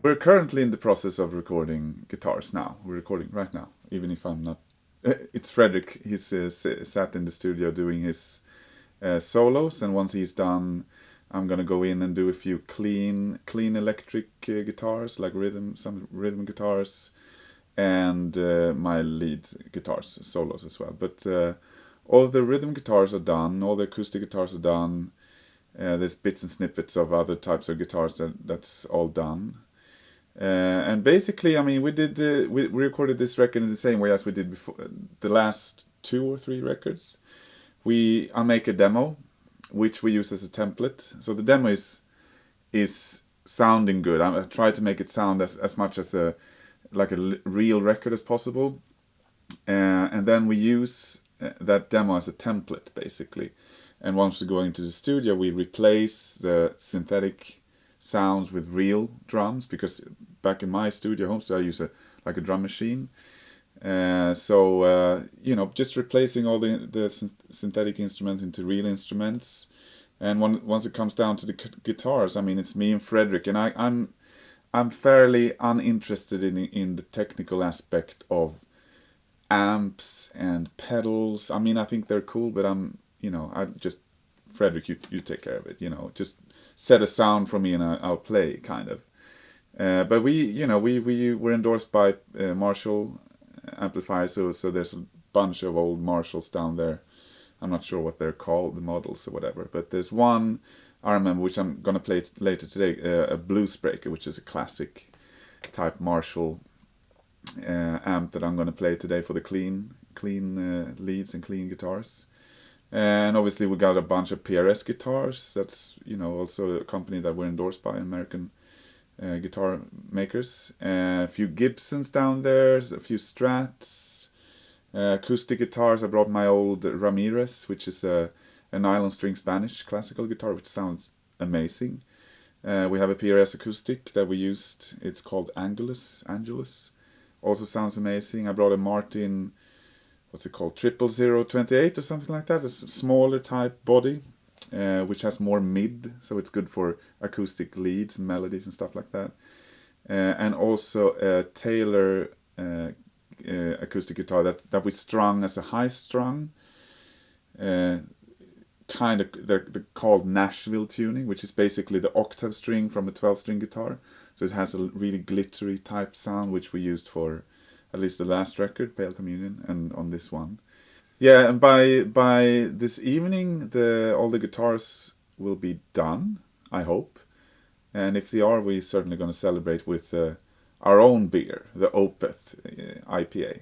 We're currently in the process of recording guitars now. We're recording right now, even if I'm not. It's Frederick. He's sat in the studio doing his solos, and once he's done, I'm gonna go in and do a few clean electric guitars, like some rhythm guitars, and my lead guitars solos as well. But all the rhythm guitars are done. All the acoustic guitars are done. There's bits and snippets of other types of guitars that's all done. And basically, I mean, we recorded this record in the same way as we did before the last 2 or 3 records. I make a demo, which we use as a template. So the demo is sounding good. I try to make it sound as much as a real record as possible, and then we use that demo as a template basically. And once we go into the studio, we replace the synthetic sounds with real drums, because back in my home studio, I use a drum machine. Just replacing all the synthetic instruments into real instruments. And once it comes down to the guitars, I mean, it's me and Frederick, and I'm fairly uninterested in the technical aspect of amps and pedals. I mean, I think they're cool, but Frederick, you take care of it. Just set a sound for me and I'll play, kind of. But we were endorsed by Marshall amplifiers, so there's a bunch of old Marshalls down there. I'm not sure what they're called, the models or whatever, but there's one I remember, which I'm gonna play later today, a Blues Breaker, which is a classic type Marshall amp that I'm gonna play today for the clean leads and clean guitars. And obviously we got a bunch of PRS guitars. That's also a company that we're endorsed by, American guitar makers. A few Gibsons down there, a few Strats, acoustic guitars. I brought my old Ramirez, which is a nylon string Spanish classical guitar, which sounds amazing. We have a PRS acoustic that we used. It's called Angelus. Also sounds amazing. I brought a Martin, what's it called, 00028 or something like that, a smaller type body, which has more mid, so it's good for acoustic leads and melodies and stuff like that. And also a Taylor acoustic guitar that we strung as a high strung, they're called Nashville tuning, which is basically the octave string from a 12-string guitar. So it has a really glittery type sound, which we used for at least the last record, Pale Communion, and on this one. Yeah, and by this evening, all the guitars will be done, I hope. And if they are, we're certainly going to celebrate with our own beer, the Opeth IPA.